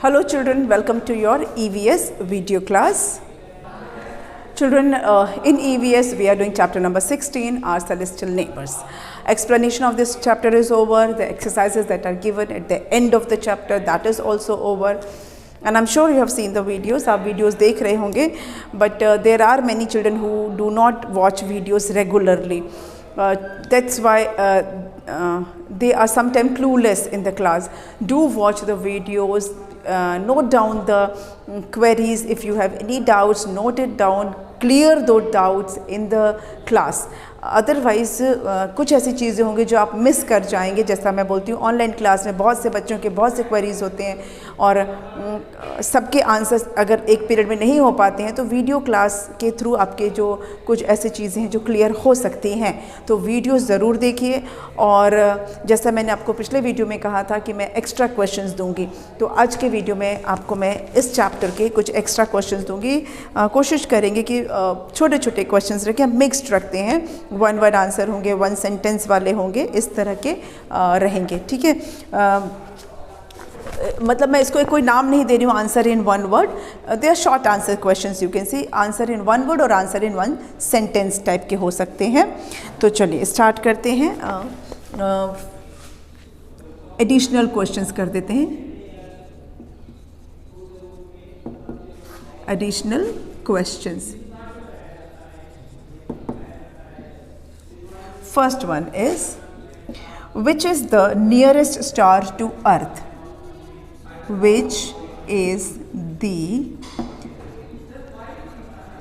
Hello children, welcome to your EVS video class. Children, in EVS we are doing chapter number 16, our celestial neighbors. Explanation of this chapter is over. The exercises that are given at the end of the chapter, that is also over. And I'm sure you have seen the videos. आप videos देख रहे होंगे, but there are many children who do not watch videos regularly. That's why they are sometimes clueless in the class. Do watch the videos, note down the queries. If you have any doubts, note it down, clear those doubts in the class. Otherwise कुछ ऐसी चीज़ें होंगी जो आप miss कर जाएंगे. जैसा मैं बोलती हूँ, ऑनलाइन क्लास में बहुत से बच्चों के बहुत से क्वेरीज होते हैं और सबके आंसर्स अगर एक पीरियड में नहीं हो पाते हैं, तो वीडियो क्लास के थ्रू आपके जो कुछ ऐसी चीज़ें हैं जो क्लियर हो सकती हैं. तो वीडियो ज़रूर देखिए. और जैसा मैंने आपको पिछले वीडियो में कहा था कि मैं एक्स्ट्रा क्वेश्चंस दूंगी, तो आज के वीडियो में आपको मैं इस चैप्टर के कुछ एक्स्ट्रा क्वेश्चंस दूंगी. कोशिश करेंगे कि छोटे छोटे क्वेश्चंस रखें. हम मिक्स्ड रखते हैं, वन वर्ड आंसर होंगे, वन सेंटेंस वाले होंगे, इस तरह के रहेंगे. ठीक है, मतलब मैं इसको कोई नाम नहीं दे रही हूँ. Answer in one word, they are short answer questions. You can see answer in one word और answer in one sentence type के हो सकते हैं. तो चलिए स्टार्ट करते हैं. एडिशनल क्वेश्चंस कर देते हैं. Additional questions. First one is, which is the nearest star to Earth? Which is the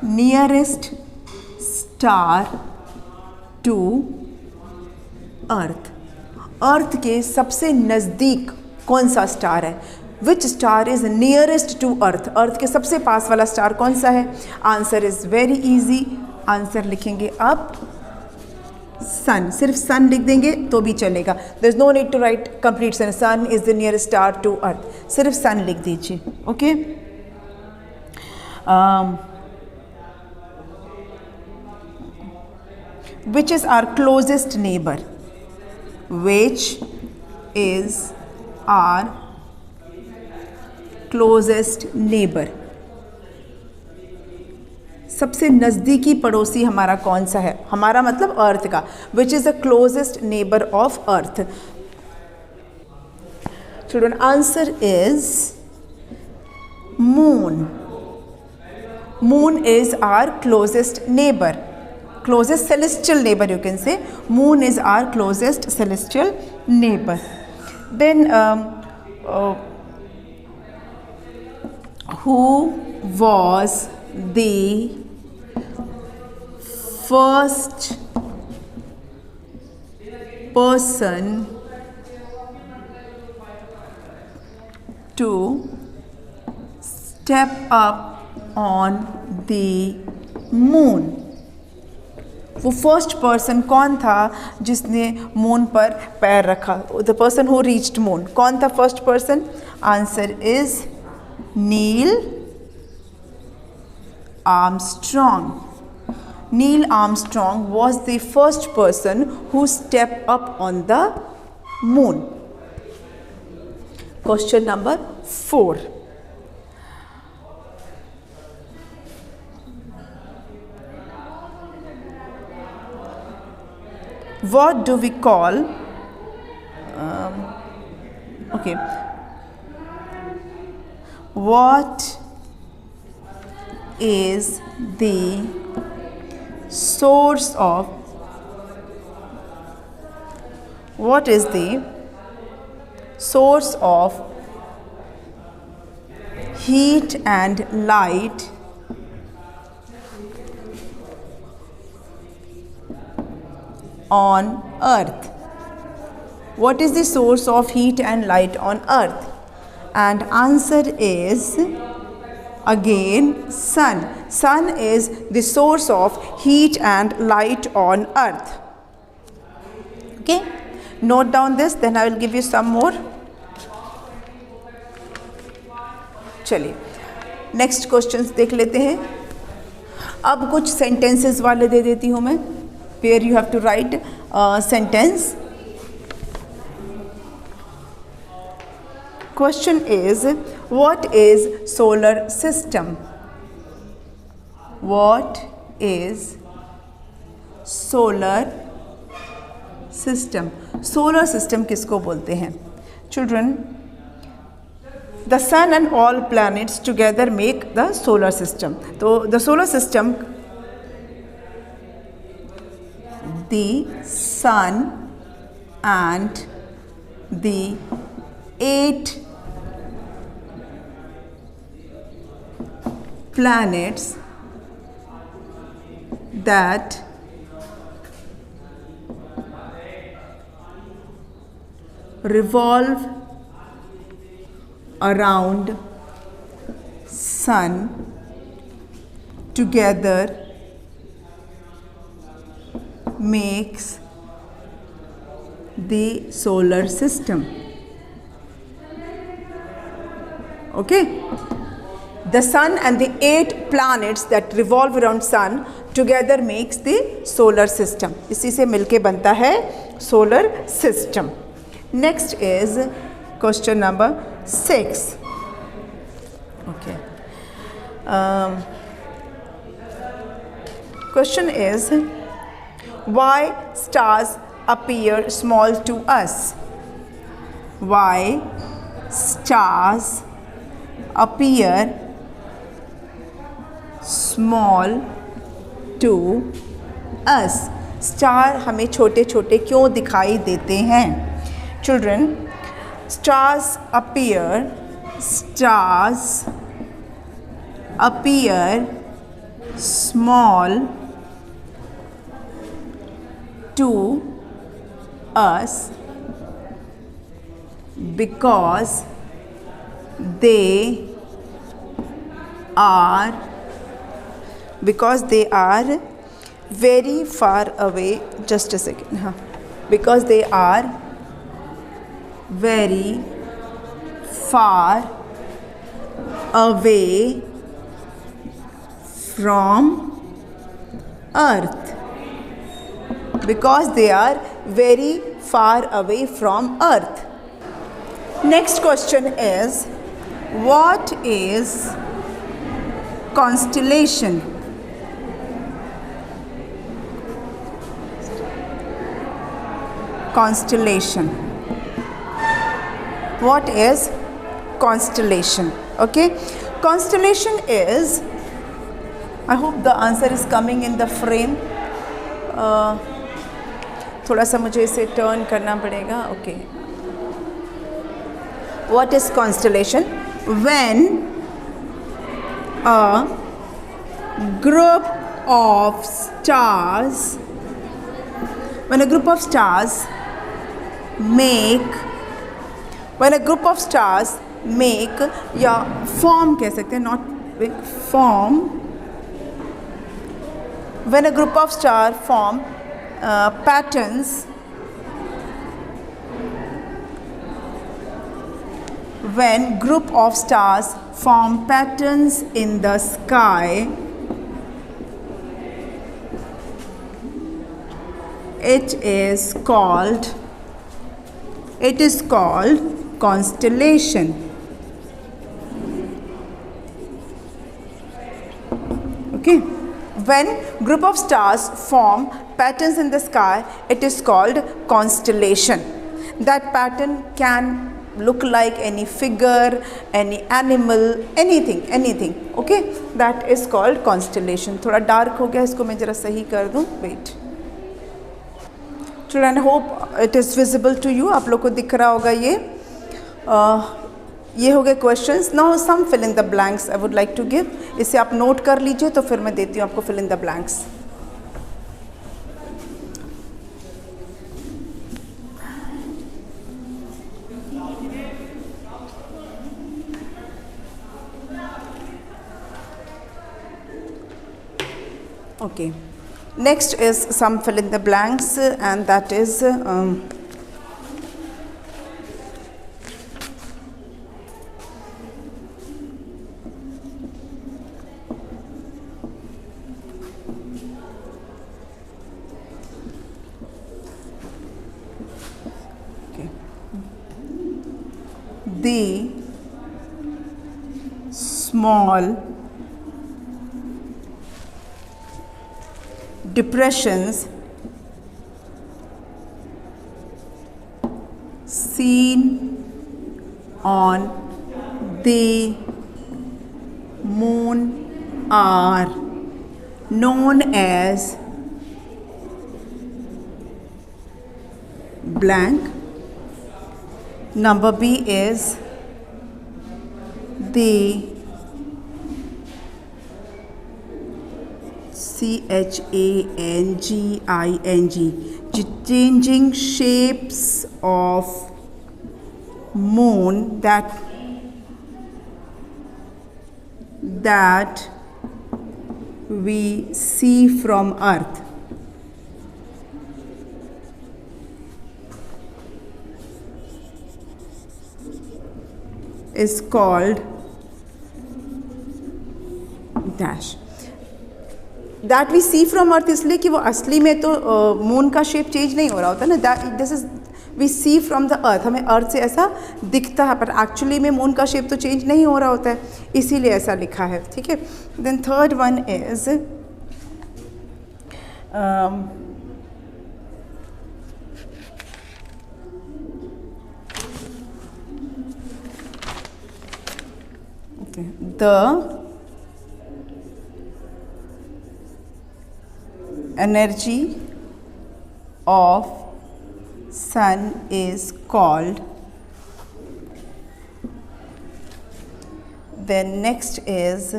nearest star to Earth? अर्थ के सबसे नज़दीक कौन सा स्टार है? Which star is nearest to Earth? अर्थ के सबसे पास वाला स्टार कौन सा है? Answer is very easy. Answer लिखेंगे आप सन. सिर्फ सन लिख देंगे तो भी चलेगा. There is no need to write complete sun. Sun is the nearest star to earth. सिर्फ सन लिख दीजिए. Okay. Which is our closest neighbour? Which is our closest neighbour? सबसे नज़दीकी पड़ोसी हमारा कौन सा है? हमारा मतलब अर्थ का. Which is the closest neighbour of earth? Children, answer is moon. Moon is our closest neighbour, closest celestial neighbour you can say. Moon is our closest celestial neighbor. Then who was the first person to step up on the moon? वो first person कौन था जिसने moon पर पैर रखा? The person who reached moon. कौन था first person? Answer is Neil Armstrong. Neil Armstrong was the first person who stepped up on the moon. Question number 4. What do we call okay, what is the source of heat and light on Earth? What is the source of heat and light on Earth? And answer is again sun. Sun is the source of heat and light on Earth. Okay, note down this, then I will give you some more. चलिए next questions देख लेते हैं. अब कुछ sentences वाले दे देती हूँ मैं, where you have to write sentence. Question is, what is solar system? What is solar system? Solar system किसको बोलते हैं? Children, the sun and all planets together make the solar system. तो the solar system, the sun and the 8 planets that revolve around sun together makes the solar system. Okay, the sun and the 8 planets that revolve around sun together makes the solar system. इसी से मिलके बनता है solar system. Next is question number 6. Okay. Question is, why stars appear small to us? Why stars appear small to us? Star हमें छोटे छोटे क्यों दिखाई देते हैं? Children, stars appear small to us because they are very far away. Just a second. Because they are very far away from earth. Because they are very far away from earth. Next question is, what is constellation? Constellation. What is constellation? Okay, constellation is, I hope the answer is coming in the frame. थोड़ा सा मुझे इसे turn करना पड़ेगा. Okay. What is constellation? When a group of stars make या form कह सकते हैं, not form. When a group of stars form patterns, when group of stars form patterns in the sky, it is called constellation. Okay, when group of stars form patterns in the sky, it is called constellation. That pattern can look like any figure, any animal, anything. Okay, that is called constellation. थोड़ा dark हो गया, इसको मैं जरा सही कर दूँ. Wait. Children, I hope it is visible to you. आप लोग को दिख रहा होगा ये हो गए questions. Now some fill in the blanks I would like to give. इसे आप नोट कर लीजिए, तो फिर मैं देती हूँ आपको fill in the blanks. Okay. Next is some fill in the blanks, and that is the small depressions seen on the moon are known as blank. Number B is the changing shapes of moon that we see from Earth. Is called dash. That we see from Earth इसलिए कि वो असली में तो moon का shape change नहीं हो रहा होता ना. This is we see from the earth, हमें अर्थ से ऐसा दिखता है, पर एक्चुअली में मून का शेप तो चेंज नहीं हो रहा होता है, इसीलिए ऐसा लिखा है. ठीक है. Then third one is the energy of sun is called. Then next is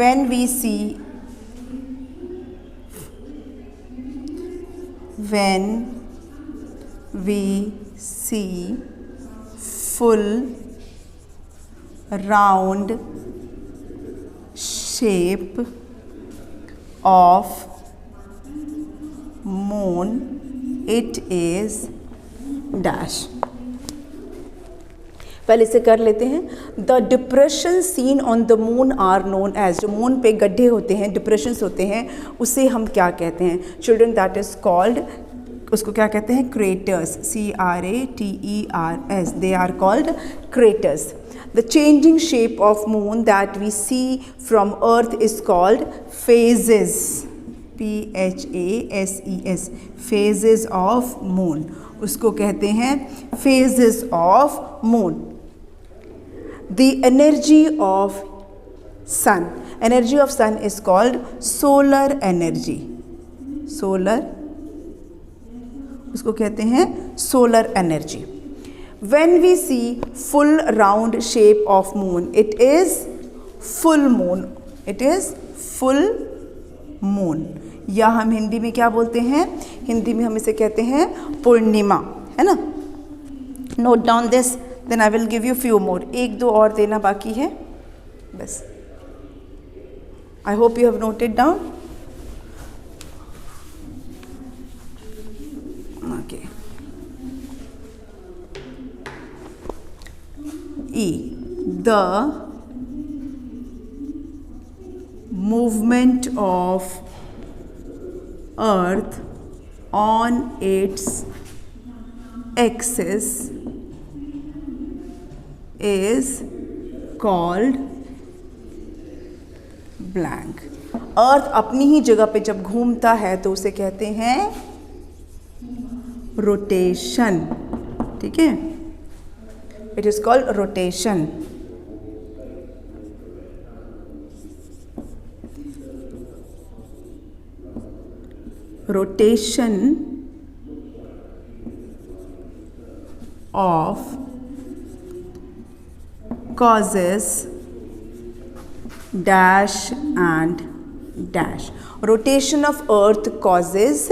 when we see full round shape of moon, it is dash. पहले से कर लेते हैं. The depression seen on the moon are known as. जो moon पे गड्ढे होते हैं, डिप्रेशंस होते हैं, उसे हम क्या कहते हैं चिल्ड्रन? दैट इज कॉल्ड, उसको क्या कहते हैं? Craters. CRATERS. They are called craters. The changing shape of moon that we see from Earth is called phases. PHASES. Phases of moon. उसको कहते हैं phases of moon. The energy of sun. Energy of sun is called solar energy. Solar. उसको कहते हैं solar energy. When we see full round shape of moon, it is full moon. It is full moon. या हम हिंदी में क्या बोलते हैं? हिंदी में हम इसे कहते हैं पूर्णिमा, है ना. Note down this, then I will give you few more. एक दो और देना बाकी है बस. I hope you have noted down. Okay. E. The movement of Earth on its axis is called blank. अर्थ अपनी ही जगह पे जब घूमता है तो उसे कहते हैं रोटेशन. ठीक है. It is called rotation. Rotation of causes dash and dash. Rotation of earth causes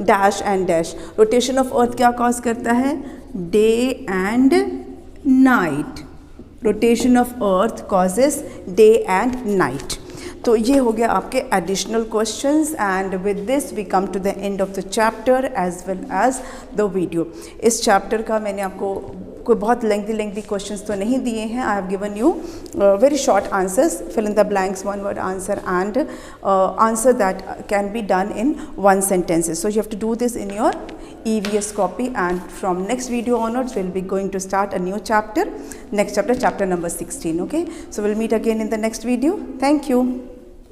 dash and dash. Rotation of earth क्या cause करता है? Day and night. Rotation of earth causes day and night. तो ये हो गया आपके additional questions, and with this we come to the end of the chapter as well as the video. इस chapter का मैंने आपको कोई बहुत lengthy questions तो नहीं दिए हैं. I have given you very short answers. Fill in the blanks, one word answer, and answer that can be done in one sentence. So you have to do this in your EVS copy, and from next video onwards we'll be going to start a new chapter, next chapter, chapter number 16. Okay, so we'll meet again in the next video. Thank you.